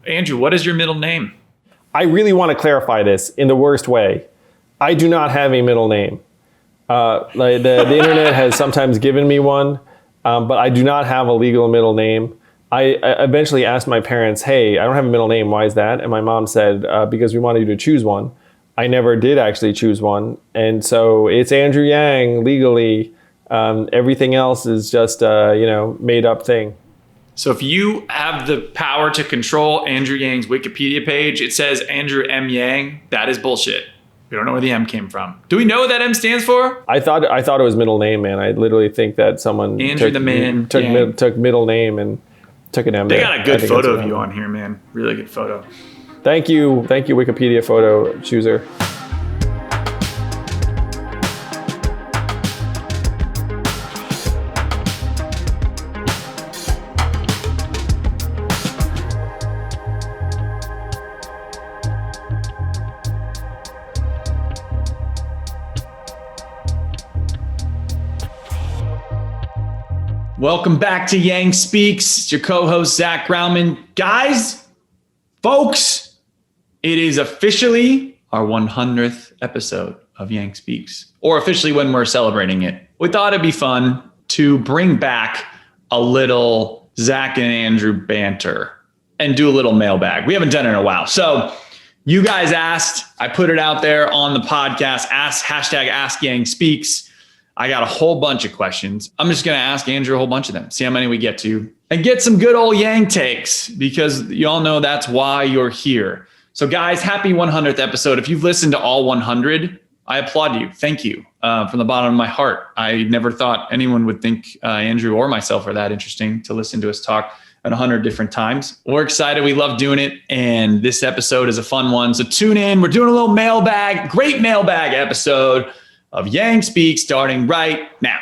Andrew, what is your middle name? I really want to clarify this in the worst way. I do not have a middle name. Like the internet has sometimes given me one, but I do not have a legal middle name. I eventually asked my parents, hey, I don't have a middle name. Why is that? And my mom said, because we wanted you to choose one. I never did actually choose one. And so it's Andrew Yang legally. Everything else is just made up thing. So if you have the power to control Andrew Yang's Wikipedia page, it says Andrew M. Yang. That is bullshit. We don't know where the M came from. Do we know what that M stands for? I thought it was middle name, man. I literally think that someone Andrew took middle name and took an M. They got a good photo of you on here, man. Really good photo. Thank you, Wikipedia photo chooser. Welcome back to Yang Speaks. It's your co-host, Zach Grauman. Guys, folks, it is officially our 100th episode of Yang Speaks, or officially when we're celebrating it. We thought it'd be fun to bring back a little Zach and Andrew banter and do a little mailbag. We haven't done it in a while. So you guys asked, I put it out there on the podcast, #Ask Yang Speaks. I got a whole bunch of questions. I'm just going to ask Andrew a whole bunch of them, see how many we get to, and get some good old Yang takes, because you all know that's why you're here. So guys, happy 100th episode. If you've listened to all 100, I applaud you. Thank you from the bottom of my heart. I never thought anyone would think Andrew or myself are that interesting to listen to us talk at 100 different times. We're excited. We love doing it. And this episode is a fun one. So tune in. We're doing a little mailbag, great mailbag episode of Yang Speaks starting right now.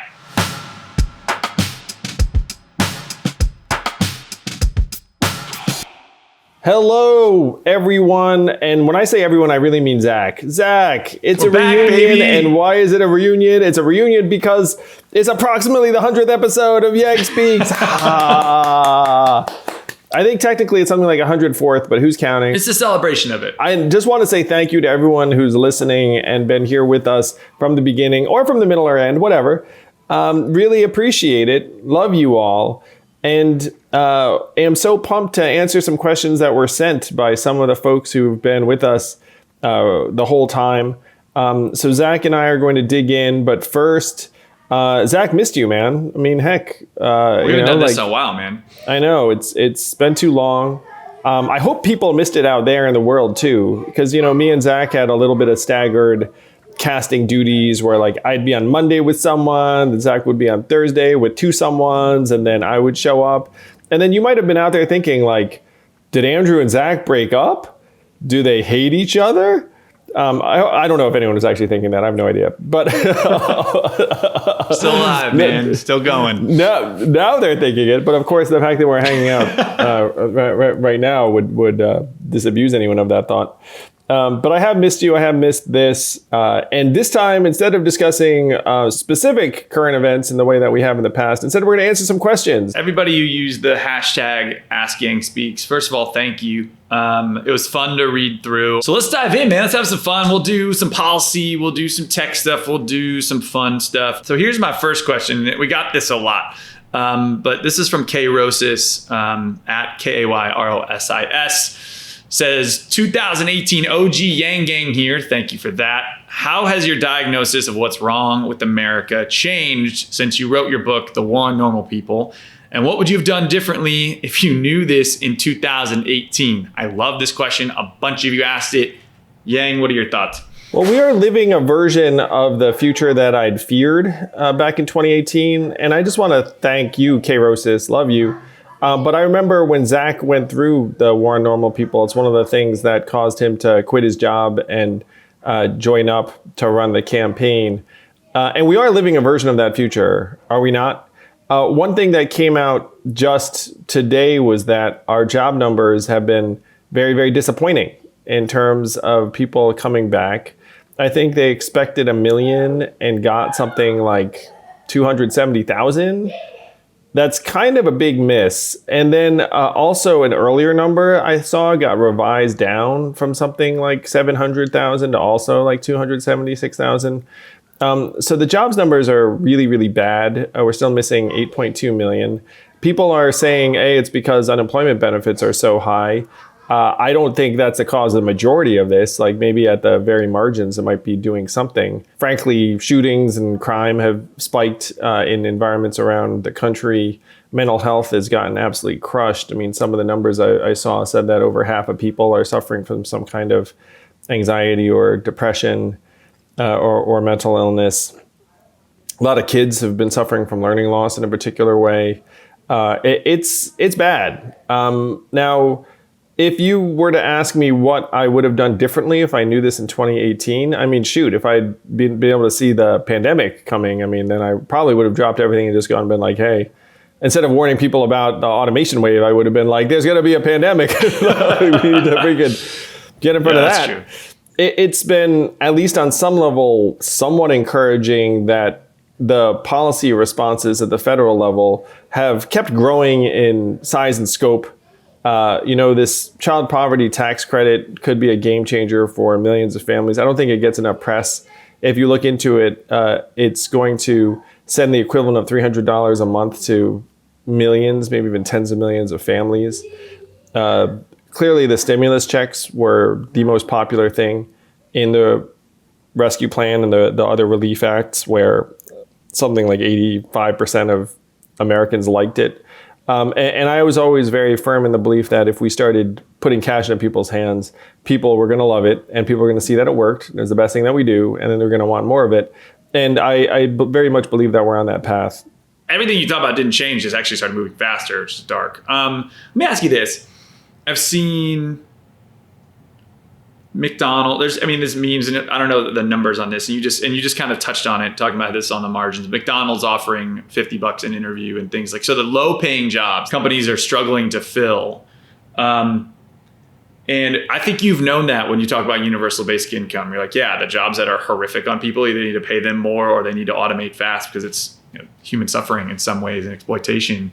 Hello, everyone. And when I say everyone, I really mean Zach. Zach, it's We're a reunion. Back, baby. And why is it a reunion? It's a reunion because it's approximately the 100th episode of Yang Speaks. I think technically it's something like 104th, but who's counting? It's a celebration of it. I just want to say thank you to everyone who's listening and been here with us from the beginning or from the middle or end, whatever. Really appreciate it. Love you all. And am so pumped to answer some questions that were sent by some of the folks who've been with us the whole time. So Zach and I are going to dig in, but first, Zach, missed you, man. I mean, heck. We haven't done this in a while, man. I know, it's been too long. I hope people missed it out there in the world too, because, me and Zach had a little bit of staggered casting duties where like I'd be on Monday with someone, and Zach would be on Thursday with two someones, and then I would show up. And then you might have been out there thinking like, did Andrew and Zach break up? Do they hate each other? I don't know if anyone was actually thinking that. I have no idea. But still alive, man. Still going. Now they're thinking it. But of course, the fact that we're hanging out right now would disabuse anyone of that thought. But I have missed you. I have missed this. And this time, instead of discussing specific current events in the way that we have in the past, instead we're going to answer some questions. Everybody who used the hashtag #AskYangSpeaks, first of all, thank you. It was fun to read through. So let's dive in, man. Let's have some fun. We'll do some policy. We'll do some tech stuff. We'll do some fun stuff. So here's my first question. We got this a lot. But this is from Kayrosis at KAYROSIS. Says 2018 OG Yang Gang here. Thank you for that. How has your diagnosis of what's wrong with America changed since you wrote your book, The War on Normal People? And what would you have done differently if you knew this in 2018? I love this question. A bunch of you asked it. Yang, what are your thoughts? Well, we are living a version of the future that I'd feared back in 2018. And I just want to thank you, Kayrosis. Love you. But I remember when Zach went through the War on Normal People, it's one of the things that caused him to quit his job and join up to run the campaign. And we are living a version of that future, are we not? One thing that came out just today was that our job numbers have been very, very disappointing in terms of people coming back. I think they expected 1 million and got something like 270,000. That's kind of a big miss. And then also an earlier number I saw got revised down from something like 700,000 to also like 276,000. So the jobs numbers are really, really bad. We're still missing 8.2 million. People are saying, hey, it's because unemployment benefits are so high. I don't think that's the cause of the majority of this. Like maybe at the very margins, it might be doing something. Frankly, shootings and crime have spiked in environments around the country. Mental health has gotten absolutely crushed. I mean, some of the numbers I saw said that over half of people are suffering from some kind of anxiety or depression or mental illness. A lot of kids have been suffering from learning loss in a particular way. It's bad. Now, if you were to ask me what I would have done differently if I knew this in 2018, I mean, shoot, if I'd been able to see the pandemic coming, I mean, then I probably would have dropped everything and just gone and been like, hey, instead of warning people about the automation wave, I would have been like, there's going to be a pandemic. We need to freaking get in front of that. True. It's been, at least on some level, somewhat encouraging that the policy responses at the federal level have kept growing in size and scope. This child poverty tax credit could be a game changer for millions of families. I don't think it gets enough press. If you look into it, it's going to send the equivalent of $300 a month to millions, maybe even tens of millions of families. Clearly, the stimulus checks were the most popular thing in the rescue plan and the other relief acts, where something like 85% of Americans liked it. And I was always very firm in the belief that if we started putting cash in people's hands, people were going to love it, and people were going to see that it worked. It was the best thing that we do, and then they're going to want more of it. And I very much believe that we're on that path. Everything you thought about didn't change. Just actually started moving faster, which is dark. Let me ask you this. I've seen McDonald's. There's memes, and I don't know the numbers on this. And you just kind of touched on it, talking about this on the margins. McDonald's offering $50 an interview and things like so. The low-paying jobs companies are struggling to fill, and I think you've known that when you talk about universal basic income. You're like, yeah, the jobs that are horrific on people, either need to pay them more or they need to automate fast because it's human suffering in some ways and exploitation.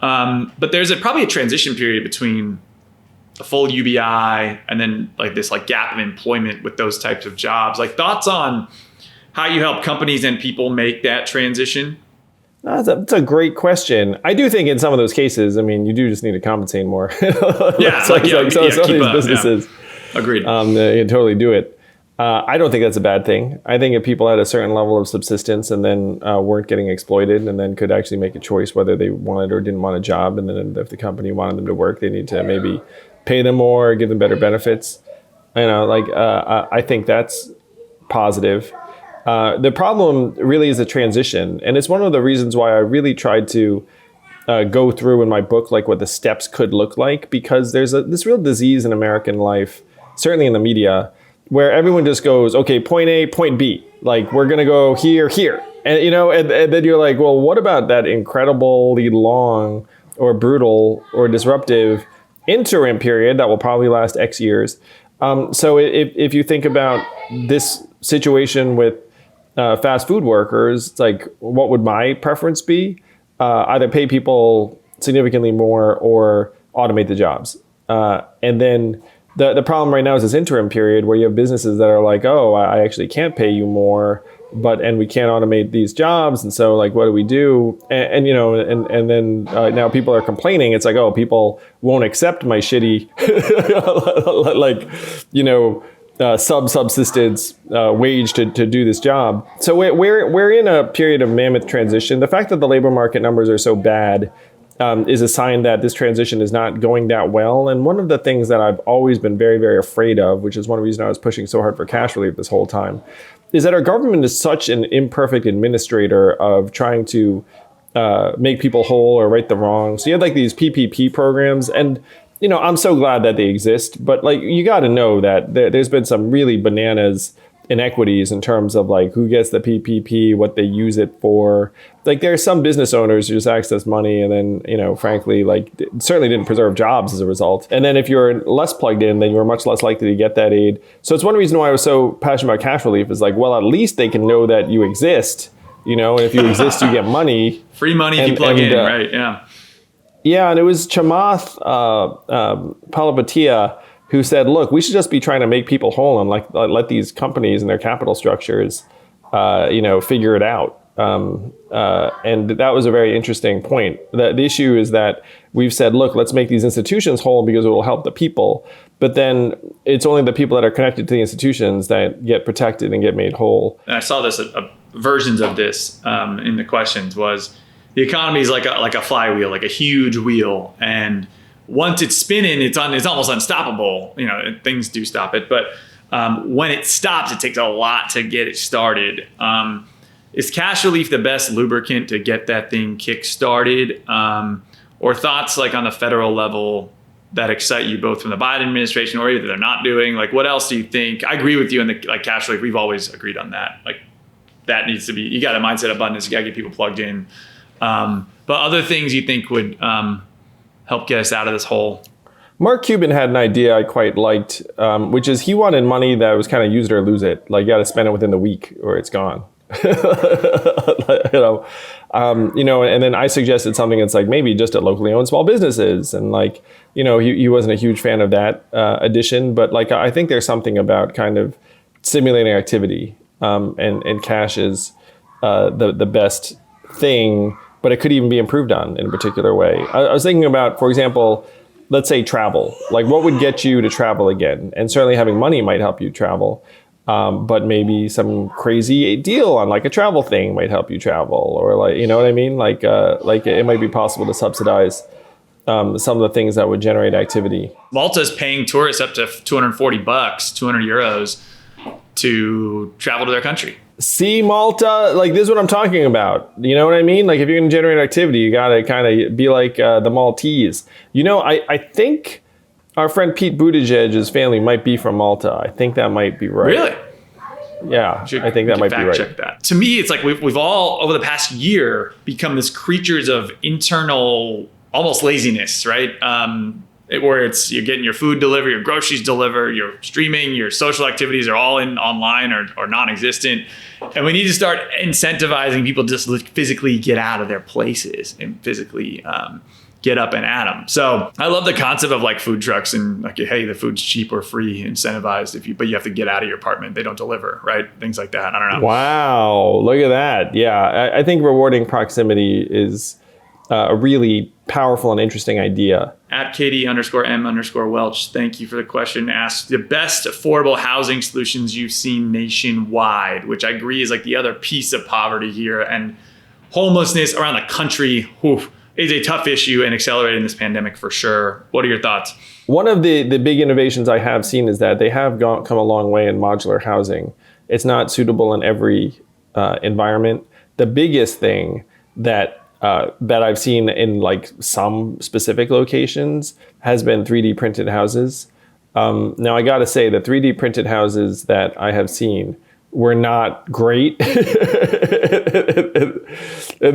But there's probably a transition period between a full UBI and then like this like gap of employment with those types of jobs. Like thoughts on how you help companies and people make that transition? That's a great question. I do think in some of those cases, you do just need to compensate more. Some of these businesses. Yeah. Agreed. You can totally do it. I don't think that's a bad thing. I think if people had a certain level of subsistence and then weren't getting exploited and then could actually make a choice whether they wanted or didn't want a job, and then if the company wanted them to work, they need to maybe pay them more, give them better benefits. I think that's positive. The problem really is a transition. And it's one of the reasons why I really tried to go through in my book, like what the steps could look like, because there's this real disease in American life, certainly in the media, where everyone just goes, okay, point A, point B, like we're going to go here. And, and then you're like, well, what about that incredibly long or brutal or disruptive interim period that will probably last X years? So if you think about this situation with fast food workers, it's like, what would my preference be? Either pay people significantly more or automate the jobs. And then the problem right now is this interim period where you have businesses that are like, oh, I actually can't pay you more, and we can't automate these jobs. And so like, what do we do? And then now people are complaining. It's like, oh, people won't accept my shitty, subsistence wage to do this job. So we're in a period of mammoth transition. The fact that the labor market numbers are so bad is a sign that this transition is not going that well. And one of the things that I've always been very, very afraid of, which is one reason I was pushing so hard for cash relief this whole time, is that our government is such an imperfect administrator of trying to make people whole or right the wrong. So you have like these PPP programs, and I'm so glad that they exist, but like you got to know that there's been some really bananas inequities in terms of like who gets the PPP, what they use it for. Like there are some business owners who just access money and then, frankly, like certainly didn't preserve jobs as a result. And then if you're less plugged in, then you're much less likely to get that aid. So it's one reason why I was so passionate about cash relief is like, well, at least they can know that you exist you know, and if you exist, you get money. Free money if you plug in, right? Yeah. Yeah, and it was Chamath Palihapitiya who said, look, we should just be trying to make people whole and let these companies and their capital structures, figure it out. And that was a very interesting point. The issue is that we've said, look, let's make these institutions whole because it will help the people. But then it's only the people that are connected to the institutions that get protected and get made whole. And I saw this, versions of this in the questions was, the economy is like a flywheel, like a huge wheel. And once it's spinning, it's almost unstoppable. You know, things do stop it. But when it stops, it takes a lot to get it started. Is cash relief the best lubricant to get that thing kick-started? Or thoughts like on the federal level that excite you both from the Biden administration or either they're not doing? Like, what else do you think? I agree with you on the cash relief. We've always agreed on that. Like, that needs to be, you got a mindset of abundance. You got to get people plugged in. But other things you think would help get us out of this hole? Mark Cuban had an idea I quite liked, which is he wanted money that was kind of use it or lose it. Like, you got to spend it within the week or it's gone. And then I suggested something that's like maybe just at locally owned small businesses. And like, he wasn't a huge fan of that addition, but like, I think there's something about kind of stimulating activity. And cash is the best thing, but it could even be improved on in a particular way. I was thinking about, for example, let's say travel. Like, what would get you to travel again? And certainly having money might help you travel. But maybe some crazy deal on like a travel thing might help you travel, or like, you know what I mean? Like it might be possible to subsidize some of the things that would generate activity. Malta's paying tourists up to $240, 200 euros to travel to their country. See, Malta, like this is what I'm talking about. You know what I mean? Like if you're going to generate activity, you got to kind of be like the Maltese. I think our friend Pete Buttigieg's family might be from Malta. I think that might be right. Really? Yeah, I think that might be right. Check that. To me, it's like we've all, over the past year, become this creatures of internal, almost laziness, right? Where it's you're getting your food delivered, your groceries delivered, your streaming, your social activities are all online or non-existent. And we need to start incentivizing people just to physically get out of their places and physically get up and at them. So I love the concept of like food trucks and like, hey, the food's cheap or free, incentivized but you have to get out of your apartment. They don't deliver, right? Things like that. I don't know. Wow. Look at that. Yeah. I think rewarding proximity is a really powerful and interesting idea. At Katie_M_Welch, thank you for the question. Asked the best affordable housing solutions you've seen nationwide, which I agree is like the other piece of poverty here. And homelessness around the country is a tough issue and accelerated in this pandemic for sure. What are your thoughts? One of the big innovations I have seen is that they have come a long way in modular housing. It's not suitable in every environment. The biggest thing that I've seen in like some specific locations has been 3D printed houses. Now I got to say the 3D printed houses that I have seen were not great. In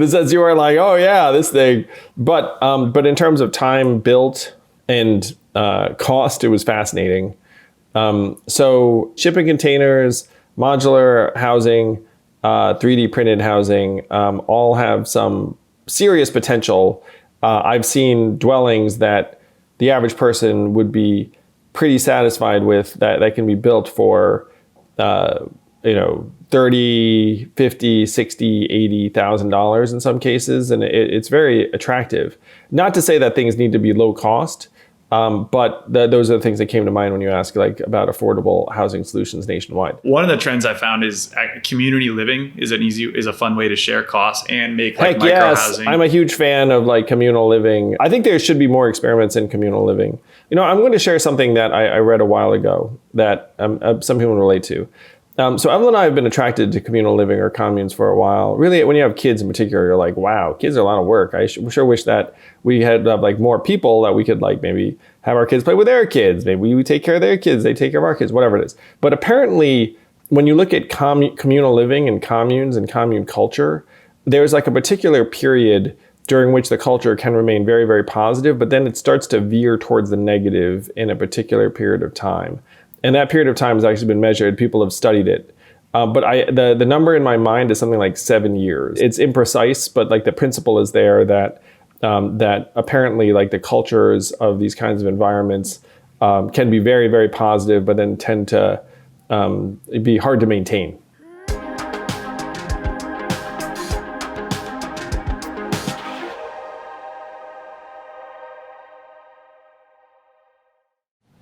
the sense you are like, oh yeah, this thing. But in terms of time built and cost, it was fascinating. So shipping containers, modular housing, 3D printed housing, all have some serious potential. I've seen dwellings that the average person would be pretty satisfied with that can be built for, $30, $50, $60, $80,000 in some cases. And it's very attractive. Not to say that things need to be low cost, but those are the things that came to mind when you ask like about affordable housing solutions nationwide. One of the trends I found is community living is a fun way to share costs and make like micro housing. I'm a huge fan of like communal living. I think there should be more experiments in communal living. I'm going to share something that I read a while ago that some people relate to. So Evelyn and I have been attracted to communal living or communes for a while. Really, when you have kids in particular, you're like, wow, kids are a lot of work. I sure wish that we had like more people that we could like maybe have our kids play with their kids. Maybe we take care of their kids, they take care of our kids, whatever it is. But apparently, when you look at communal living and communes and commune culture, there's like a particular period during which the culture can remain very, very positive, but then it starts to veer towards the negative in a particular period of time. And that period of time has actually been measured. People have studied it. But the number in my mind is something like 7 years. It's imprecise, but like the principle is there that that apparently like the cultures of these kinds of environments can be very, very positive, but then tend to be hard to maintain.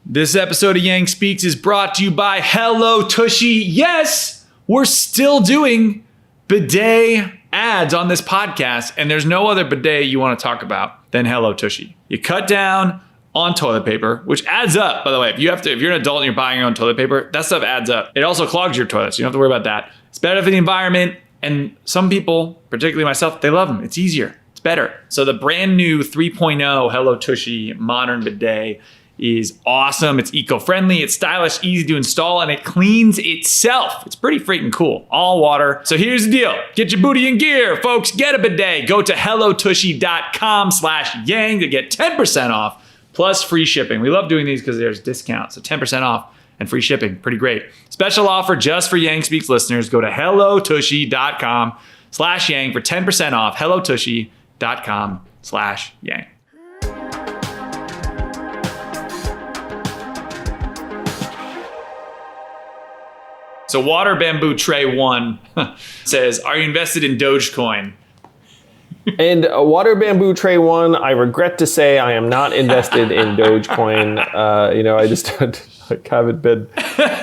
This episode of Yang Speaks is brought to you by Hello Tushy. Yes, we're still doing bidet ads on this podcast, and there's no other bidet you want to talk about than Hello Tushy. You cut down on toilet paper, which adds up, by the way. If you're an adult and you're buying your own toilet paper, that stuff adds up. It also clogs your toilets. You don't have to worry about that. It's better for the environment, and some people, particularly myself, they love them. It's easier. It's better. So the brand new 3.0 Hello Tushy modern bidet is awesome. It's eco-friendly, it's stylish, easy to install, and it cleans itself. It's pretty freaking cool. All water. So here's the deal. Get your booty in gear, folks. Get a bidet. Go to hellotushy.com/yang to get 10% off plus free shipping. We love doing these because there's discounts. So 10% off and free shipping. Pretty great. Special offer just for Yang Speaks listeners. Go to hellotushy.com/yang for 10% off. hellotushy.com/yang. So Water Bamboo Tray 1 says, are you invested in Dogecoin? And Water Bamboo Tray 1, I regret to say I am not invested in Dogecoin. I just haven't been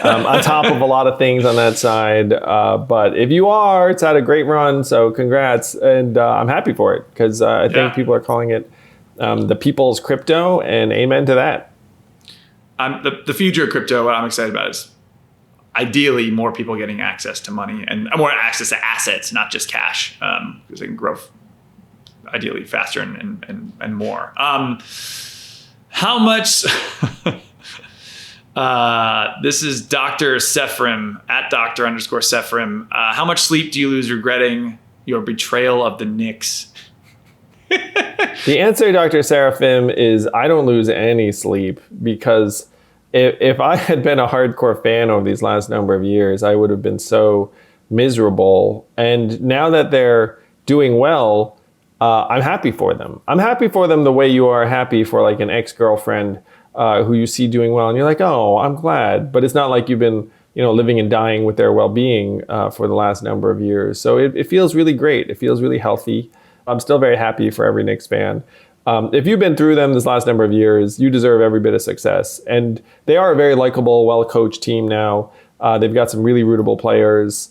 on top of a lot of things on that side. But if you are, it's had a great run, so congrats. And I'm happy for it because I think people are calling it the people's crypto, and amen to that. The future of crypto, what I'm excited about is ideally more people getting access to money and more access to assets, not just cash, because they can grow ideally faster and more. How much, this is Dr. Sephrim, at Dr._Sephrim. How much sleep do you lose regretting your betrayal of the Knicks? The answer, Dr. Seraphim, is I don't lose any sleep because if I had been a hardcore fan over these last number of years, I would have been so miserable. And now that they're doing well, I'm happy for them. I'm happy for them the way you are happy for like an ex-girlfriend who you see doing well, and you're like, oh, I'm glad. But it's not like you've been, living and dying with their well-being for the last number of years. So it feels really great. It feels really healthy. I'm still very happy for every Knicks fan. If you've been through them this last number of years, you deserve every bit of success. And they are a very likable, well-coached team now. They've got some really rootable players.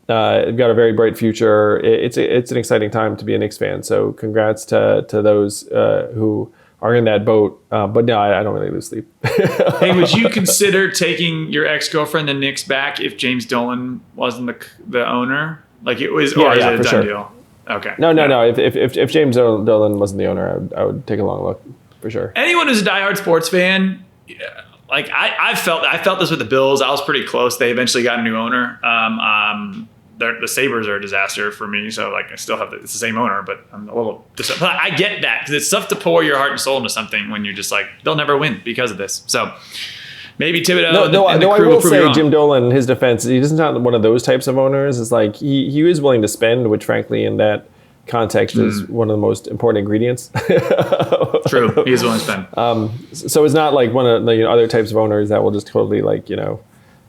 They've got a very bright future. It's an exciting time to be a Knicks fan. So congrats to those who are in that boat. But no, I don't really lose sleep. Hey, would you consider taking your ex-girlfriend, the Knicks, back if James Dolan wasn't the owner? Like it was, or is it a done deal? Okay. No. If James Dolan wasn't the owner, I would take a long look for sure. Anyone who's a diehard sports fan, like I felt this with the Bills. I was pretty close. They eventually got a new owner. The Sabres are a disaster for me. So like I still have it's the same owner, but I'm a little. But I get that because it's tough to pour your heart and soul into something when you're just like they'll never win because of this. So. Maybe Thibodeau. No, I will say Jim Dolan, in his defense, he doesn't have one of those types of owners. It's like he is willing to spend, which frankly in that context is one of the most important ingredients. True, he is willing to spend. So it's not like one of the other types of owners that will just totally it's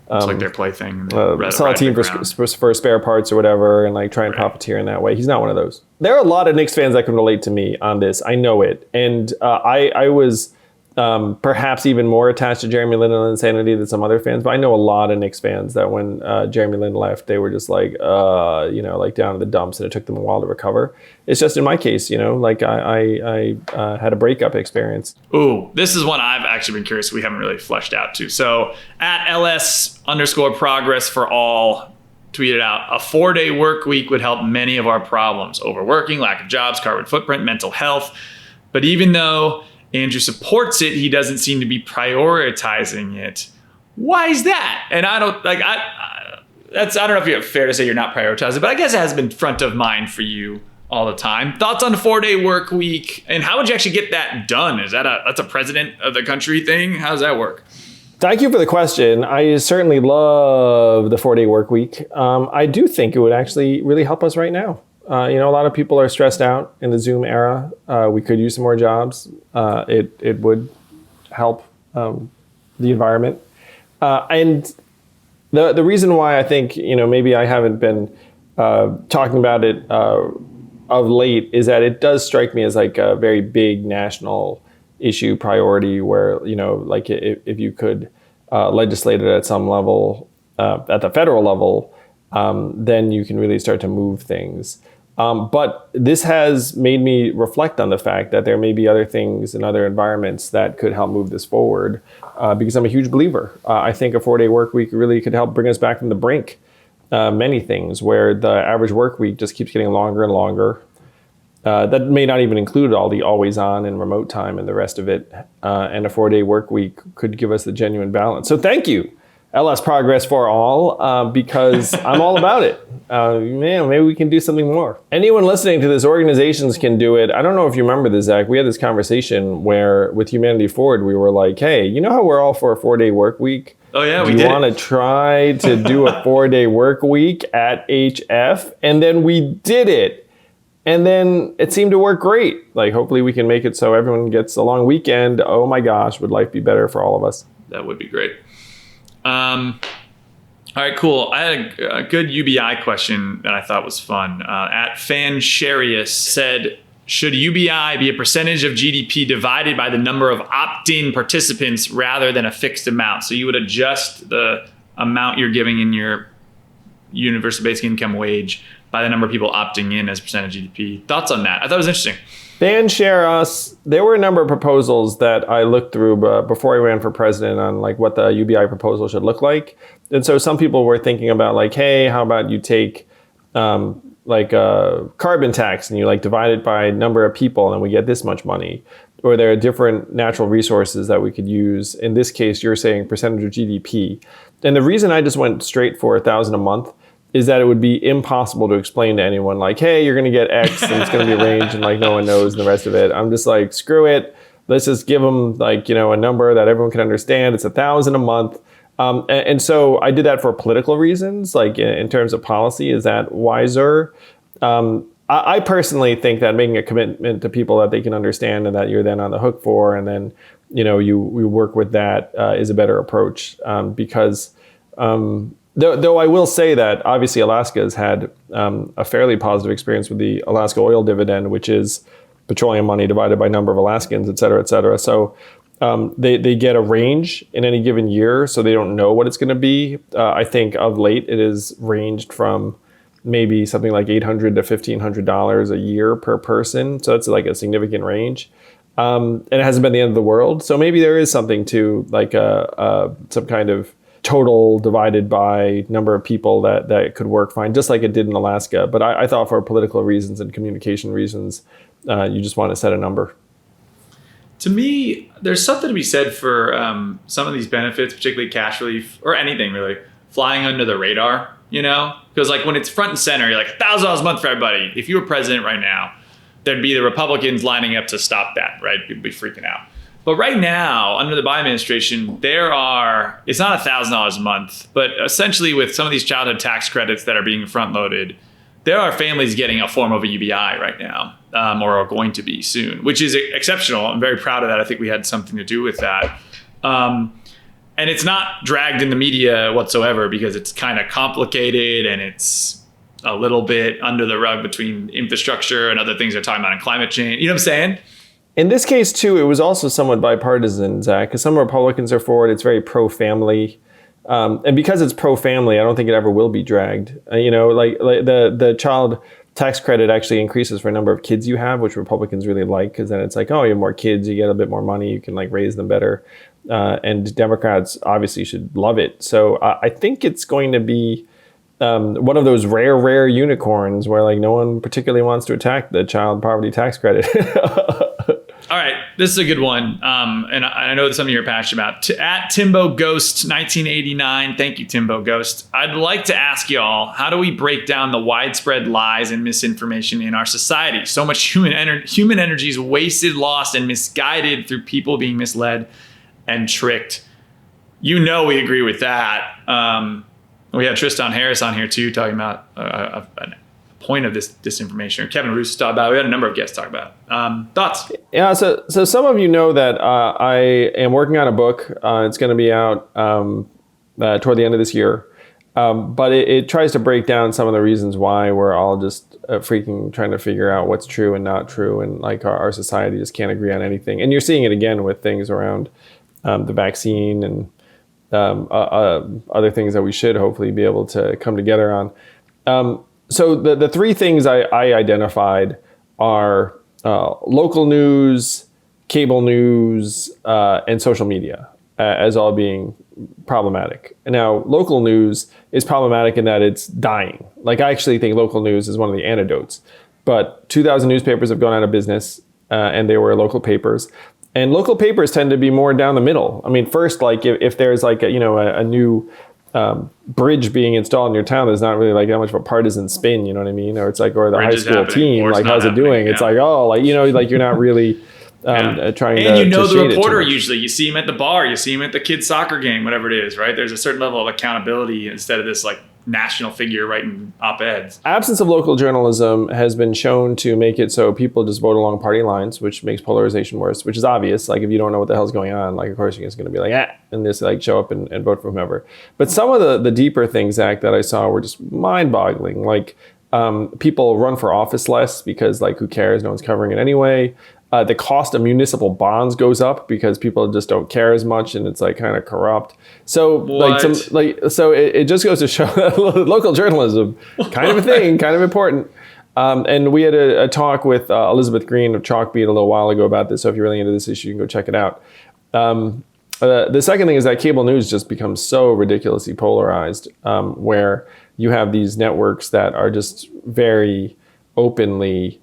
like their plaything. Sell a team for spare parts or whatever, and like try and profiteer in that way. He's not one of those. There are a lot of Knicks fans that can relate to me on this. I know it, and I was. Perhaps even more attached to Jeremy Lin and insanity than some other fans, but I know a lot of Knicks fans that when Jeremy Lin left, they were just like, like down in the dumps, and it took them a while to recover. It's just in my case, like I had a breakup experience. Ooh, this is one I've actually been curious. We haven't really fleshed out to. So at ls_progress for all tweeted out, a 4-day work week would help many of our problems: overworking, lack of jobs, carbon footprint, mental health. But even though Andrew supports it, he doesn't seem to be prioritizing it. Why is that? And I don't like I don't know if it's fair to say you're not prioritizing, but I guess it has been front of mind for you all the time. Thoughts on the 4-day work week, and how would you actually get that done? Is that that's a president of the country thing? How does that work? Thank you for the question. I certainly love the 4-day work week. I do think it would actually really help us right now. A lot of people are stressed out in the Zoom era. We could use some more jobs. It would help the environment. And the reason why I think, maybe I haven't been talking about it of late is that it does strike me as like a very big national issue priority where, like if you could legislate it at some level, at the federal level, then you can really start to move things. But this has made me reflect on the fact that there may be other things in other environments that could help move this forward, because I'm a huge believer. I think a 4-day work week really could help bring us back from the brink. Many things where the average work week just keeps getting longer and longer. That may not even include all the always on and remote time and the rest of it. And a 4-day work week could give us the genuine balance. So thank you, LS Progress for All, because I'm all about it. Maybe we can do something more. Anyone listening to this, organizations can do it. I don't know if you remember this, Zach. We had this conversation where with Humanity Forward, we were like, hey, you know how we're all for a 4-day work week? Oh, yeah, we did. Do you want to try to do a 4-day work week at HF? And then we did it. And then it seemed to work great. Like, hopefully we can make it so everyone gets a long weekend. Oh my gosh, would life be better for all of us? That would be great. All right, cool. I had a good UBI question that I thought was fun. At Fansharius said, should UBI be a percentage of GDP divided by the number of opt-in participants rather than a fixed amount? So you would adjust the amount you're giving in your universal basic income wage by the number of people opting in as percent of GDP. Thoughts on that? I thought it was interesting. Fansharius, there were a number of proposals that I looked through before I ran for president on like what the UBI proposal should look like. And so some people were thinking about like, hey, how about you take like a carbon tax and you like divide it by number of people and we get this much money. Or there are different natural resources that we could use. In this case, you're saying percentage of GDP. And the reason I just went straight for $1,000 a month is that it would be impossible to explain to anyone like, hey, you're going to get X and it's going to be a range and like no one knows and the rest of it. I'm just like, screw it. Let's just give them like, a number that everyone can understand. It's $1,000 a month. And so I did that for political reasons, like in terms of policy. Is that wiser? I personally think that making a commitment to people that they can understand and that you're then on the hook for, and then, you work with that is a better approach because though I will say that obviously Alaska has had a fairly positive experience with the Alaska oil dividend, which is petroleum money divided by number of Alaskans, et cetera, et cetera. So they get a range in any given year, so they don't know what it's going to be. I think of late it has ranged from maybe something like $800 to $1,500 a year per person. So it's like a significant range. And it hasn't been the end of the world. So maybe there is something to like some kind of total divided by number of people that it could work fine, just like it did in Alaska. But I thought for political reasons and communication reasons, you just want to set a number. To me, there's something to be said for some of these benefits, particularly cash relief or anything really, flying under the radar, Because like when it's front and center, you're like $1,000 a month for everybody. If you were president right now, there'd be the Republicans lining up to stop that, right? People would be freaking out. But right now, under the Biden administration, it's not $1,000 a month, but essentially with some of these childhood tax credits that are being front loaded, there are families getting a form of a UBI right now, or are going to be soon, which is exceptional. I'm very proud of that. I think we had something to do with that. And it's not dragged in the media whatsoever because it's kind of complicated and it's a little bit under the rug between infrastructure and other things they're talking about in climate change. You know what I'm saying? In this case, too, it was also somewhat bipartisan, Zach, because some Republicans are for it. It's very pro-family. And because it's pro-family, I don't think it ever will be dragged. Like the child tax credit actually increases for a number of kids you have, which Republicans really like, because then it's like, oh, you have more kids, you get a bit more money, you can like raise them better. And Democrats obviously should love it. So I think it's going to be one of those rare unicorns where like no one particularly wants to attack the child poverty tax credit. All right, this is a good one, and I know it's something you're passionate about. At Timbo Ghost 1989, thank you, Timbo Ghost. I'd like to ask y'all, how do we break down the widespread lies and misinformation in our society? So much human energy is wasted, lost, and misguided through people being misled and tricked. we agree with that. We had Tristan Harris on here too, talking about a point of this disinformation. Or Kevin Roos talked about it. We had a number of guests talk about it. Thoughts? Yeah, so some of you know that I am working on a book. It's going to be out toward the end of this year. But it tries to break down some of the reasons why we're all just freaking trying to figure out what's true and not true. And like our society just can't agree on anything. And you're seeing it again with things around the vaccine and other things that we should hopefully be able to come together on. So the three things I identified are local news, cable news, and social media as all being problematic. And now local news is problematic in that it's dying. Like I actually think local news is one of the antidotes. But 2,000 newspapers have gone out of business and they were local papers. And local papers tend to be more down the middle. I mean, first, like if there's like a new bridge being installed in your town, there's not really like that much of a partisan spin, you know what I mean? Or it's like, or the high school team, like how's it doing? Yeah. It's like, oh, like, like you're not really trying to. And the reporter usually, you see him at the bar, you see him at the kids' soccer game, whatever it is, right? There's a certain level of accountability instead of this like national figure writing op-eds. Absence of local journalism has been shown to make it so people just vote along party lines, which makes polarization worse, which is obvious. Like if you don't know what the hell's going on, like of course you're just going to be like, and just like show up and vote for whomever. But some of the deeper things, Zach, that I saw were just mind-boggling. Like people run for office less because like who cares? No one's covering it anyway. The cost of municipal bonds goes up because people just don't care as much, and it's like kind of corrupt. So it just goes to show that local journalism, kind of a thing, kind of important. And we had a talk with Elizabeth Green of Chalkbeat a little while ago about this. So if you're really into this issue, you can go check it out. The second thing is that cable news just becomes so ridiculously polarized, where you have these networks that are just very openly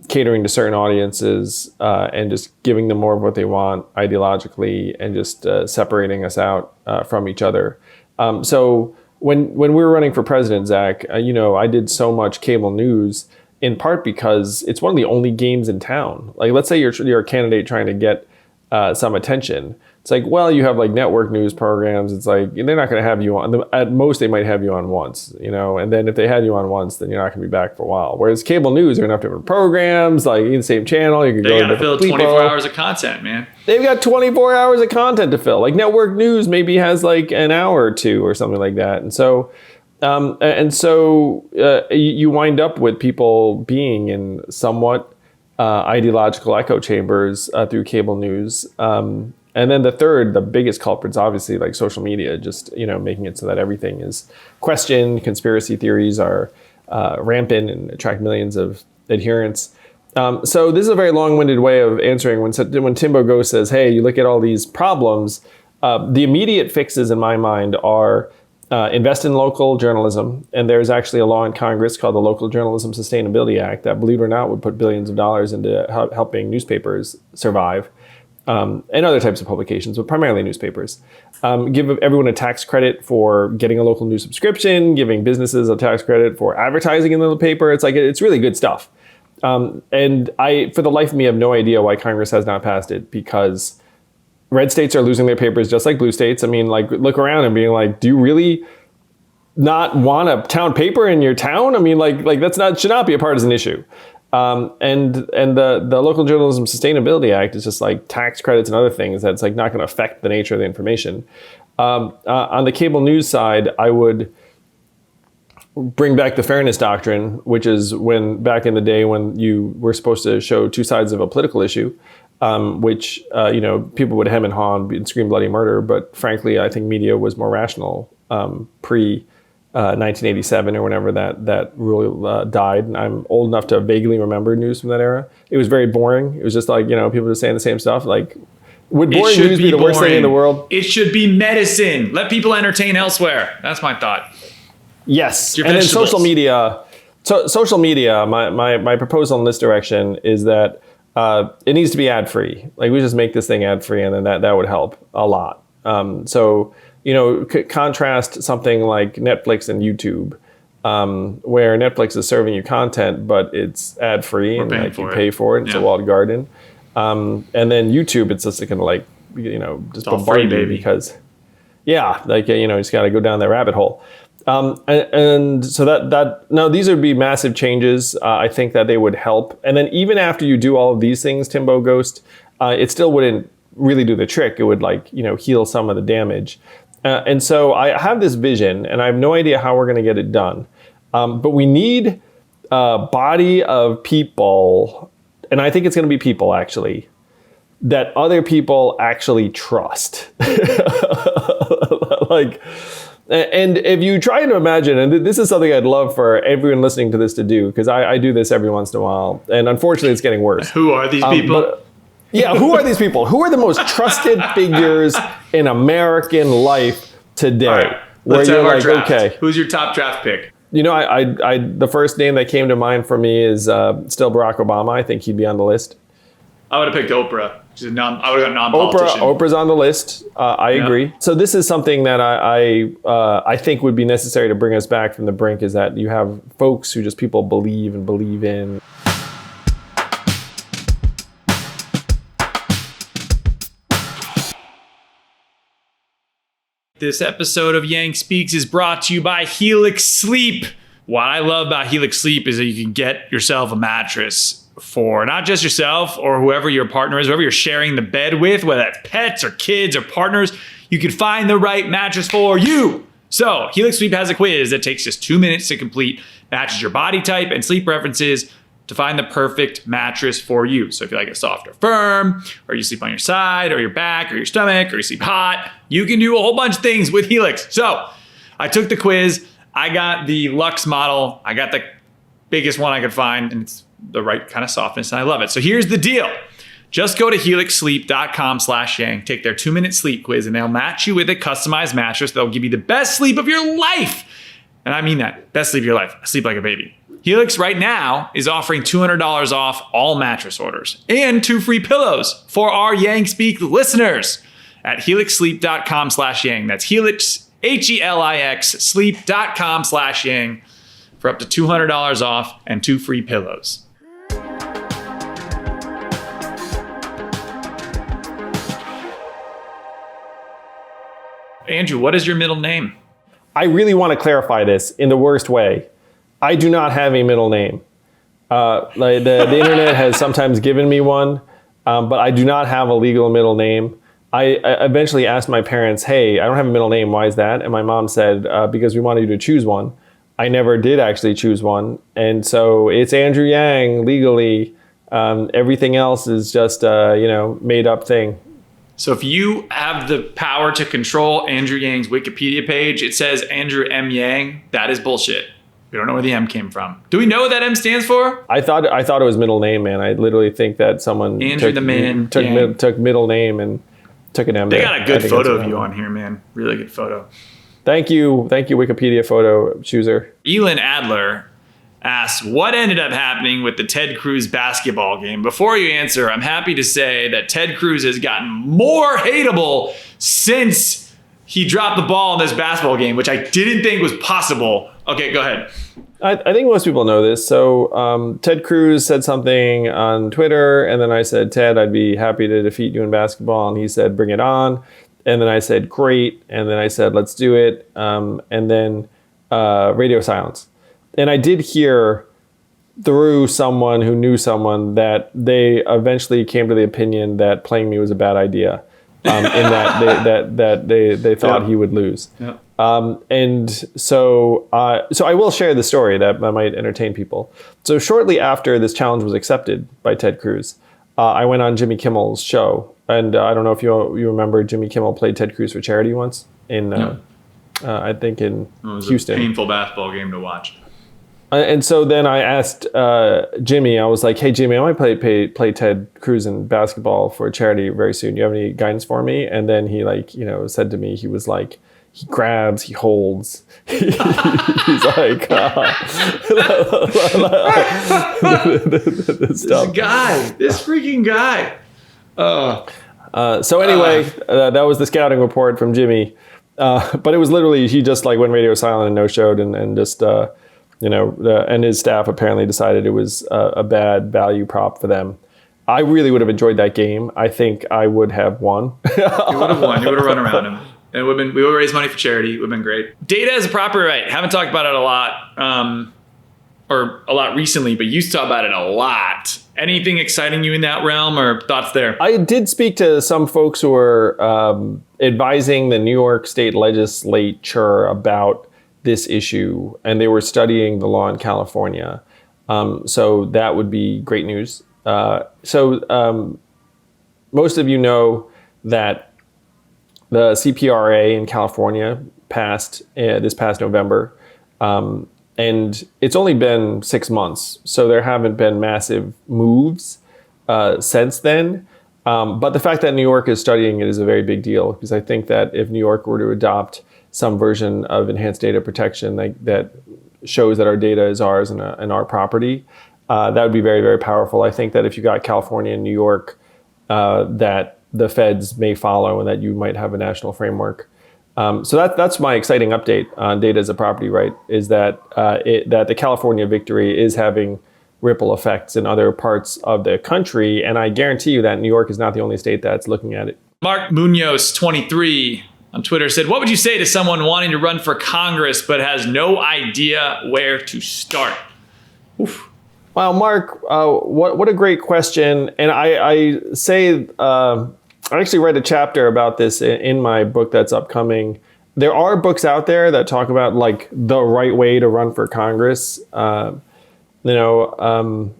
catering to certain audiences and just giving them more of what they want ideologically and just separating us out from each other. So when we were running for president, Zach, I did so much cable news in part because it's one of the only games in town. Like, let's say you're a candidate trying to get some attention. It's like, well, you have like network news programs. It's like, they're not going to have you on. At most, they might have you on once, and then if they had you on once, then you're not going to be back for a while. Whereas cable news, they're going to have different programs, like in the same channel. You can go to fill 24 hours of content, man. They've got 24 hours of content to fill. Like network news maybe has like an hour or two or something like that. And so, you wind up with people being in somewhat ideological echo chambers through cable news. And then the biggest culprit's obviously like social media, just, making it so that everything is questioned. Conspiracy theories are rampant and attract millions of adherents. So this is a very long-winded way of answering when Timbo Go says, hey, you look at all these problems. The immediate fixes in my mind are invest in local journalism. And there's actually a law in Congress called the Local Journalism Sustainability Act that, believe it or not, would put billions of dollars into helping newspapers survive. And other types of publications, but primarily newspapers. Give everyone a tax credit for getting a local news subscription, giving businesses a tax credit for advertising in the paper. It's really good stuff. And I, for the life of me, have no idea why Congress has not passed it, because red states are losing their papers just like blue states. I mean, like, look around and being like, do you really not want a town paper in your town? I mean, like should not be a partisan issue. And the Local Journalism Sustainability Act is just like tax credits and other things that's like not going to affect the nature of the information. On the cable news side, I would bring back the fairness doctrine, which is when back in the day when you were supposed to show two sides of a political issue, which people would hem and haw and scream bloody murder. But frankly, I think media was more rational pre 1987 or whenever that rule died. And I'm old enough to vaguely remember news from that era. It was very boring. It was just like, people just saying the same stuff. Like, would boring news be the worst thing in the world? It should be medicine. Let people entertain elsewhere. That's my thought. Yes. And then social media. So social media, my proposal in this direction is that it needs to be ad-free. Like, we just make this thing ad-free, and then that would help a lot. Contrast something like Netflix and YouTube, where Netflix is serving you content, but it's ad-free and like you pay for it. It's a walled garden. And then YouTube, it's just going to just bombard you because Yeah, like, you just got to go down that rabbit hole. And so now these would be massive changes. I think that they would help. And then even after you do all of these things, Timbo Ghost, it still wouldn't really do the trick. It would heal some of the damage. And so I have this vision, and I have no idea how we're going to get it done. But we need a body of people, and I think it's going to be people actually, that other people actually trust. And if you try to imagine, and this is something I'd love for everyone listening to this to do, because I do this every once in a while, and unfortunately it's getting worse. Who are these people? Who are these people? Who are the most trusted figures in American life today? All right, let's have our draft. Okay, who's your top draft pick? I the first name that came to mind for me is still Barack Obama. I think he'd be on the list. I would have picked Oprah. I would have got non-politician. Oprah's on the list. I agree. So this is something that I think would be necessary to bring us back from the brink, is that you have folks who just people believe in. This episode of Yang Speaks is brought to you by Helix Sleep. What I love about Helix Sleep is that you can get yourself a mattress for not just yourself or whoever your partner is, whoever you're sharing the bed with, whether that's pets or kids or partners, you can find the right mattress for you. So Helix Sleep has a quiz that takes just 2 minutes to complete, matches your body type and sleep preferences to find the perfect mattress for you. So if you like it soft or firm, or you sleep on your side or your back or your stomach, or you sleep hot, you can do a whole bunch of things with Helix. So I took the quiz. I got the Luxe model. I got the biggest one I could find, and it's the right kind of softness, and I love it. So here's the deal. Just go to helixsleep.com/yang, take their 2-minute sleep quiz, and they'll match you with a customized mattress that'll give you the best sleep of your life. And I mean that, best sleep of your life. Sleep like a baby. Helix right now is offering $200 off all mattress orders and 2 free pillows for our Yang Speak listeners at helixsleep.com/yang. That's Helix, HELIX, sleep.com/yang for up to $200 off and 2 free pillows. Andrew, what is your middle name? I really want to clarify this in the worst way. I do not have a middle name. The internet has sometimes given me one, but I do not have a legal middle name. I eventually asked my parents, hey, I don't have a middle name. Why is that? And my mom said, because we wanted you to choose one. I never did actually choose one. And so it's Andrew Yang legally. Everything else is just made up thing. So if you have the power to control Andrew Yang's Wikipedia page, it says Andrew M. Yang. That is bullshit. We don't know where the M came from. Do we know what that M stands for? I thought it was middle name, man. I literally think that someone took middle name and took an M. They got a good photo of you on here, man. Really good photo. Thank you, Wikipedia photo chooser. Elin Adler asks, what ended up happening with the Ted Cruz basketball game? Before you answer, I'm happy to say that Ted Cruz has gotten more hateable since he dropped the ball in this basketball game, which I didn't think was possible. Okay, go ahead. I think most people know this. So Ted Cruz said something on Twitter, and then I said, Ted, I'd be happy to defeat you in basketball. And he said, bring it on. And then I said, great. And then I said, let's do it. And then radio silence. And I did hear through someone who knew someone that they eventually came to the opinion that playing me was a bad idea, in that they thought he would lose. Yeah. And so I will share the story that might entertain people. So shortly after this challenge was accepted by Ted Cruz, I went on Jimmy Kimmel's show. And I don't know if you remember, Jimmy Kimmel played Ted Cruz for charity once I think in Houston. It was a painful basketball game to watch. And so then I asked Jimmy, I was like, hey, Jimmy, I might play Ted Cruz in basketball for a charity very soon. Do you have any guidance for me? And then he said to me, he was like, he grabs, he holds. He's like, this freaking guy. So anyway, that was the scouting report from Jimmy. But it was literally, he just went radio silent and no-showed and just... and his staff apparently decided it was a bad value prop for them. I really would have enjoyed that game. I think I would have won. You would have won. You would have run around him. And we will raise money for charity. It would have been great. Data is a property right. Haven't talked about it a lot, or a lot recently, but used to talk about it a lot. Anything exciting you in that realm or thoughts there? I did speak to some folks who were advising the New York State Legislature about this issue, and they were studying the law in California. So that would be great news. Most of you know that the CPRA in California passed this past November. And it's only been 6 months, so there haven't been massive moves since then. But the fact that New York is studying it is a very big deal, because I think that if New York were to adopt some version of enhanced data protection that shows that our data is ours and our property, that would be very, very powerful. I think that if you got California and New York, that the feds may follow and that you might have a national framework. So that's my exciting update on data as a property right, is that that the California victory is having ripple effects in other parts of the country. And I guarantee you that New York is not the only state that's looking at it. Mark Munoz, 23, on Twitter said, what would you say to someone wanting to run for Congress but has no idea where to start? Oof. Wow, Mark, what a great question. And I say, I actually read a chapter about this in my book that's upcoming. There are books out there that talk about like the right way to run for Congress, but in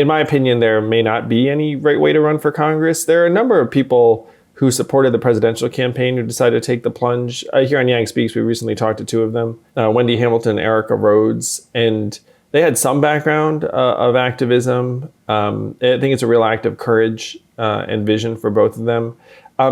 my opinion, there may not be any right way to run for Congress. There are a number of people who supported the presidential campaign who decided to take the plunge. Here on Yang Speaks, we recently talked to two of them, Wendy Hamilton and Erica Rhodes, and they had some background of activism. I think it's a real act of courage and vision for both of them.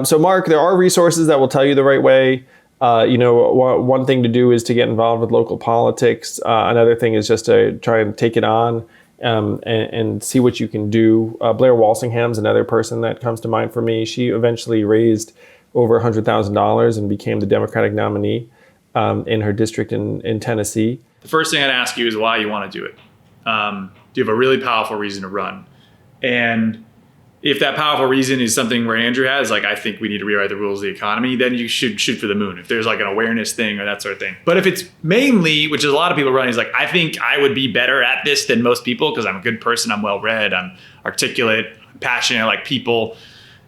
So Mark, there are resources that will tell you the right way. One thing to do is to get involved with local politics. Another thing is just to try and take it on and see what you can do. Blair Walsingham's another person that comes to mind for me. She eventually raised over $100,000 and became the Democratic nominee in her district in Tennessee. The first thing I'd ask you is why you want to do it. Do you have a really powerful reason to run? And if that powerful reason is something where Andrew has, like, I think we need to rewrite the rules of the economy, then you should shoot for the moon. If there's like an awareness thing or that sort of thing. But if it's mainly, which is a lot of people running, is like, I think I would be better at this than most people because I'm a good person, I'm well-read, I'm articulate, passionate, like people,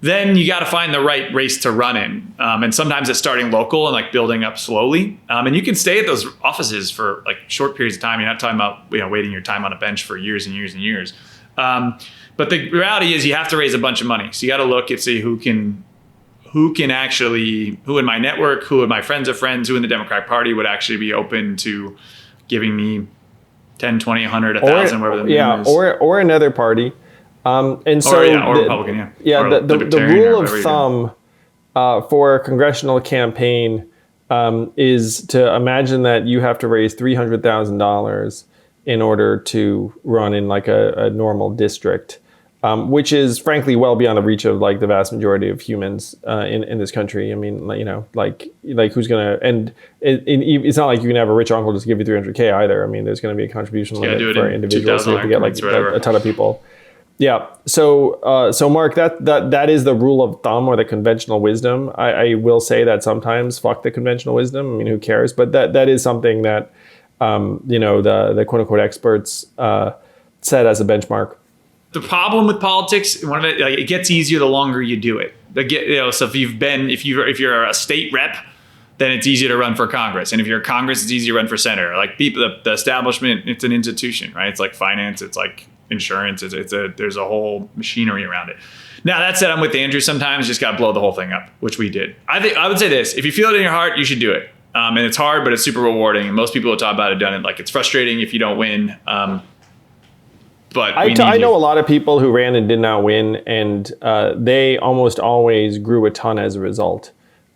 then you got to find the right race to run in. And sometimes it's starting local and like building up slowly. And you can stay at those offices for like short periods of time. You're not talking about waiting your time on a bench for years and years and years. But the reality is you have to raise a bunch of money. So you got to look and see who in my network, who in my friends of friends, who in the Democratic Party would actually be open to giving me 10, 20, 100, 1,000, whatever the minimum is. Or another party. Or Republican, the rule of thumb for a congressional campaign is to imagine that you have to raise $300,000 in order to run in like a normal district, which is frankly well beyond the reach of like the vast majority of humans in this country. I mean, like who's gonna, and it's not like you can have a rich uncle just give you $300K either. I mean, there's going to be a contribution limit for individuals, so you have to get like a ton of people. Yeah. So Mark, that is the rule of thumb or the conventional wisdom. I will say that sometimes fuck the conventional wisdom. I mean, who cares? But that is something that, the quote unquote experts set as a benchmark. The problem with politics, it gets easier the longer you do it. So if you're a state rep, then it's easier to run for Congress. And if you're a Congress, it's easier to run for senator. Like the establishment, it's an institution, right? It's like finance, it's like insurance, there's a whole machinery around it. Now, that said, I'm with Andrew sometimes, just got to blow the whole thing up, which we did. I would say this, if you feel it in your heart, you should do it. And it's hard, but it's super rewarding. And most people who talk about it done it. Like, it's frustrating if you don't win. But I know a lot of people who ran and did not win, and they almost always grew a ton as a result.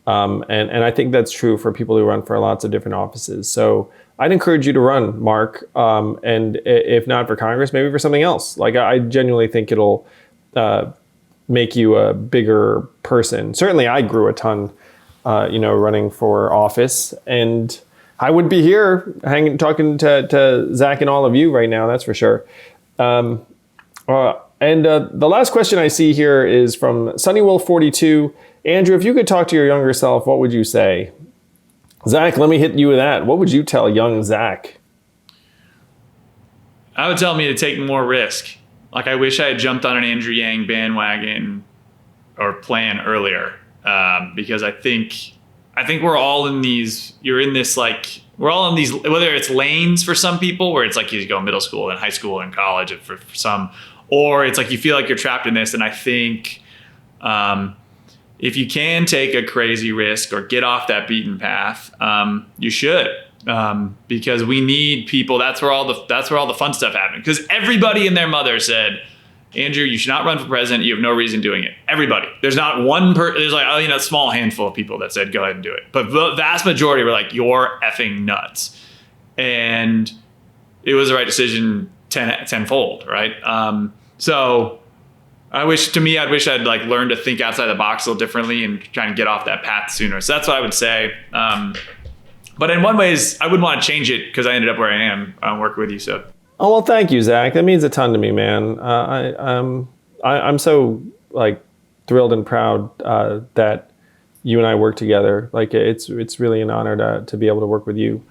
And I think that's true for people who run for lots of different offices. So I'd encourage you to run, Mark. And if not for Congress, maybe for something else. Like, I genuinely think it'll make you a bigger person. Certainly, I grew a ton, running for office, and I would be here talking to Zach and all of you right now. That's for sure. And the last question I see here is from Sunnywolf42. Andrew, if you could talk to your younger self, what would you say? Zach, let me hit you with that. What would you tell young Zach? I would tell me to take more risk. Like, I wish I had jumped on an Andrew Yang bandwagon or plan earlier, because I think we're all in these. You're in this, like, we're all in these. Whether it's lanes for some people, where it's like you go middle school and high school and college, and for some, or it's like you feel like you're trapped in this. And I think if you can take a crazy risk or get off that beaten path, you should. Because we need people. That's where all the fun stuff happened. Because everybody and their mother said, Andrew, you should not run for president. You have no reason doing it. Everybody. There's not one there's like, a small handful of people that said, go ahead and do it. But the vast majority were like, you're effing nuts. And it was the right decision tenfold, right? So I wish I'd like learned to think outside the box a little differently and try and get off that path sooner. So that's what I would say. But in one ways, I wouldn't want to change it because I ended up where I am working with you. So. Oh, well, thank you, Zach. That means a ton to me, man. I'm so like thrilled and proud that you and I work together. Like it's really an honor to be able to work with you.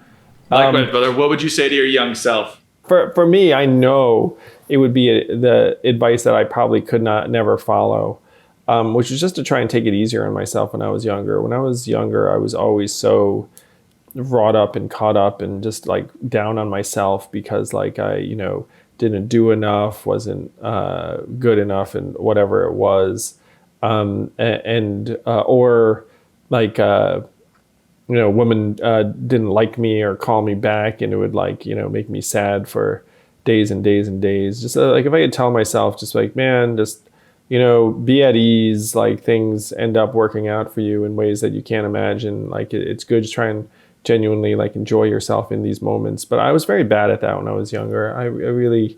Likewise, brother. What would you say to your young self? For me, I know it would be the advice that I probably never follow, which is just to try and take it easier on myself when I was younger. When I was younger, I was always so wrought up and caught up and just like down on myself because like I, didn't do enough, wasn't good enough and whatever it was. Or like, women didn't like me or call me back and it would like, make me sad for days and days and days. Just like if I could tell myself just like, man, just, be at ease, like things end up working out for you in ways that you can't imagine. Like it's good to try and genuinely like enjoy yourself in these moments. But I was very bad at that when I was younger. I really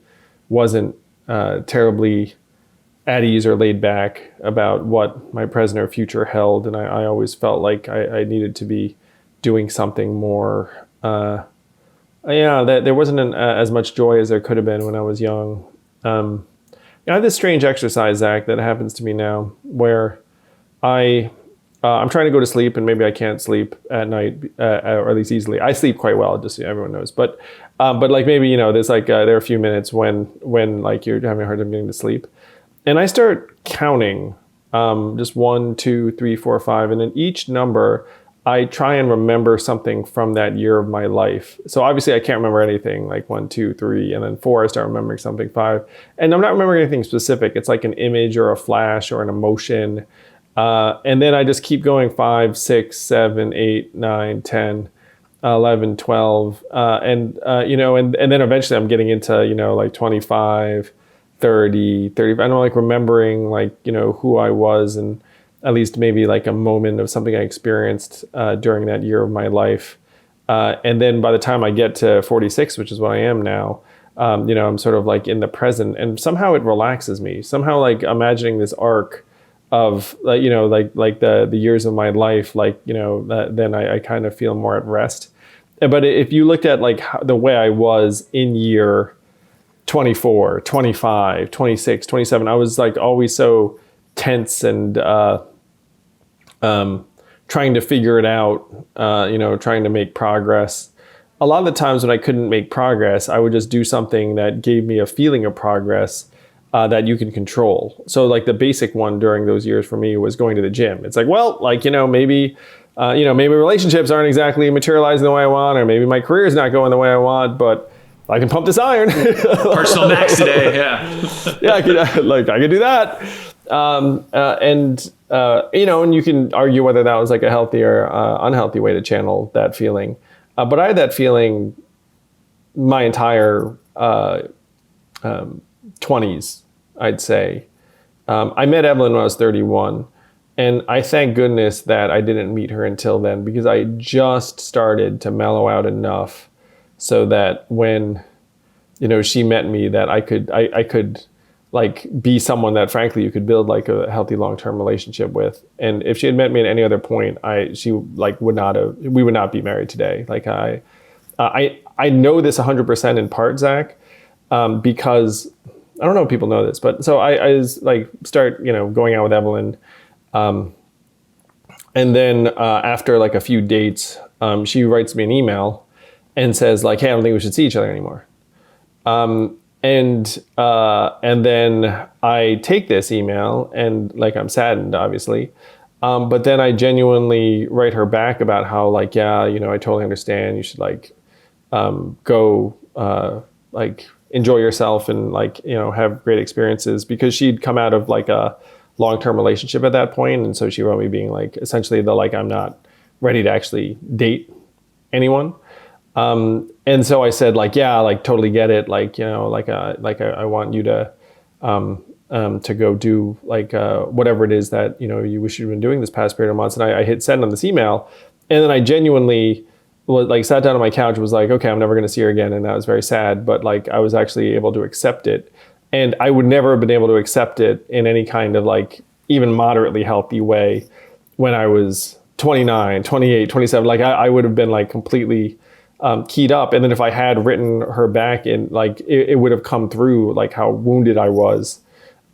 wasn't terribly at ease or laid back about what my present or future held. And I always felt like I needed to be doing something more. There wasn't as much joy as there could have been when I was young. I have this strange exercise, Zach, that happens to me now where I'm trying to go to sleep and maybe I can't sleep at night, or at least easily. I sleep quite well, just so everyone knows. But like maybe, there's like, there are a few minutes when like you're having a hard time getting to sleep. And I start counting just 1, 2, 3, 4, 5. And in each number, I try and remember something from that year of my life. So obviously I can't remember anything like 1, 2, 3, and then 4, I start remembering something, 5. And I'm not remembering anything specific. It's like an image or a flash or an emotion. And then I just keep going 5, 6, 7, 8, 9, 10, 11, 12. And then eventually I'm getting into, like 25, 30, 35. I'm like remembering like, who I was and at least maybe like a moment of something I experienced during that year of my life. And then by the time I get to 46, which is what I am now, I'm sort of like in the present and somehow it relaxes me. Somehow like imagining this arc of like the years of my life, then I kind of feel more at rest. But if you looked at like the way I was in year 24, 25, 26, 27, I was like always so tense and trying to figure it out, trying to make progress. A lot of the times when I couldn't make progress, I would just do something that gave me a feeling of progress that you can control. So like the basic one during those years for me was going to the gym. It's like, well, like, maybe relationships aren't exactly materializing the way I want, or maybe my career is not going the way I want, but I can pump this iron. Personal max today, yeah. Yeah, I could do that. And you can argue whether that was like a healthy or unhealthy way to channel that feeling. But I had that feeling my entire 20s, I'd say. I met Evelyn when I was 31, and I thank goodness that I didn't meet her until then, because I just started to mellow out enough so that when, she met me, that I could like be someone that frankly you could build like a healthy long-term relationship with. And if she had met me at any other point, we would not be married today. Like I know this 100% in part, Zach, because I don't know if people know this, but so I was like start, going out with Evelyn, And then after like a few dates, she writes me an email and says like, hey, I don't think we should see each other anymore. And then I take this email and like I'm saddened, obviously. But then I genuinely write her back about how like, yeah, I totally understand. You should like go like enjoy yourself and like, have great experiences, because she'd come out of like a long-term relationship at that point. And so she wrote me being like, essentially like, I'm not ready to actually date anyone. And so I said like, yeah, like totally get it. Like, I want you to go do like, whatever it is that, you wish you'd been doing this past period of months. And I hit send on this email, and then I genuinely like sat down on my couch and was like, okay, I'm never going to see her again. And that was very sad, but like, I was actually able to accept it. And I would never have been able to accept it in any kind of like even moderately healthy way when I was 29, 28, 27. Like I would have been like completely keyed up. And then if I had written her back in, like it would have come through like how wounded I was.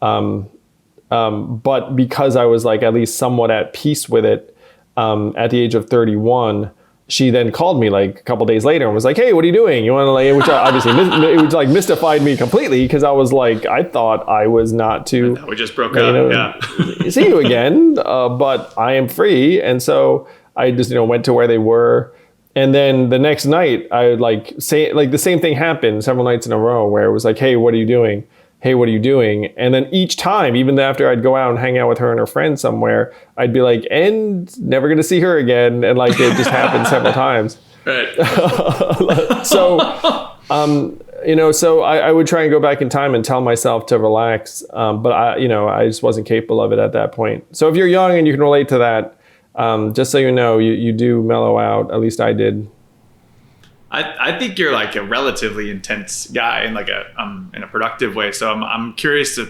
But because I was like at least somewhat at peace with it at the age of 31, she then called me like a couple days later and was like, hey, what are you doing? You want to like, which obviously it was like mystified me completely, because I was like, I thought I was not to. We just broke up. Yeah. See you again, but I am free. And so I just, went to where they were. And then the next night I would like say like the same thing happened several nights in a row where it was like, hey, what are you doing? Hey, what are you doing? And then each time, even after I'd go out and hang out with her and her friends somewhere, I'd be like, and never going to see her again. And like, it just happened several times. Right. So I would try and go back in time and tell myself to relax. But I just wasn't capable of it at that point. So if you're young and you can relate to that, just so you know, you do mellow out. At least I did. I think you're like a relatively intense guy in like in a productive way. So I'm curious to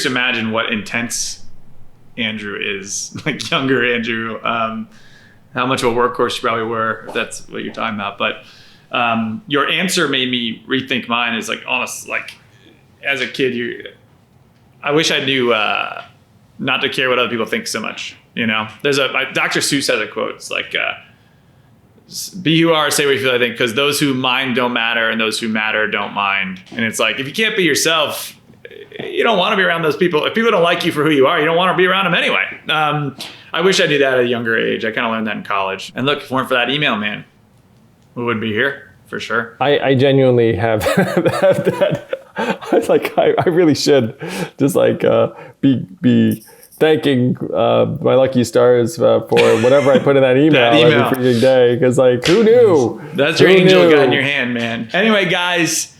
imagine what intense Andrew is, like younger Andrew. How much of a workhorse you probably were, if that's what you're talking about. But your answer made me rethink mine. Is like honest, like as a kid, I wish I knew not to care what other people think so much. There's Dr. Seuss has a quote. It's like. Be who you are, say what you feel, I think, because those who mind don't matter and those who matter don't mind. And it's like, if you can't be yourself, you don't want to be around those people. If people don't like you for who you are, you don't want to be around them anyway. I wish I knew that at a younger age. I kind of learned that in college. And look, if it weren't for that email, man, we wouldn't be here for sure. I genuinely have that. I really should just like be thanking my lucky stars for whatever I put in that email every freaking day, because like, who knew? That's your angel guiding your hand, man. Anyway, guys,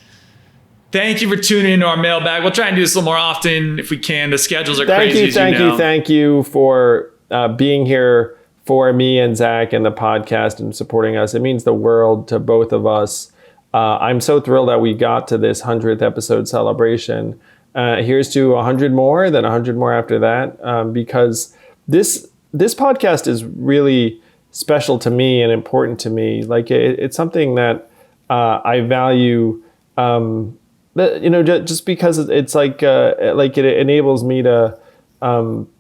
thank you for tuning into our mailbag. We'll try and do this a little more often if we can. The schedules are crazy. Thank you for being here for me and Zach and the podcast and supporting us. It means the world to both of us. I'm so thrilled that we got to this 100th episode celebration. Here's to 100 more, then 100 more after that, because this podcast is really special to me and important to me. Like it's something that I value, just because it's like it enables me to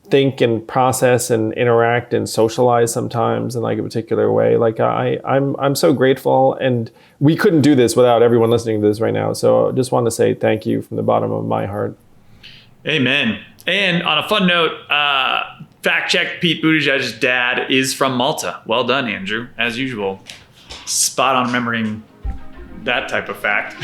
think and process and interact and socialize sometimes in like a particular way. Like I'm so grateful, and we couldn't do this without everyone listening to this right now. So I just want to say thank you from the bottom of my heart. Amen. And on a fun note, fact check, Pete Buttigieg's dad is from Malta. Well done, Andrew, as usual. Spot on remembering that type of fact.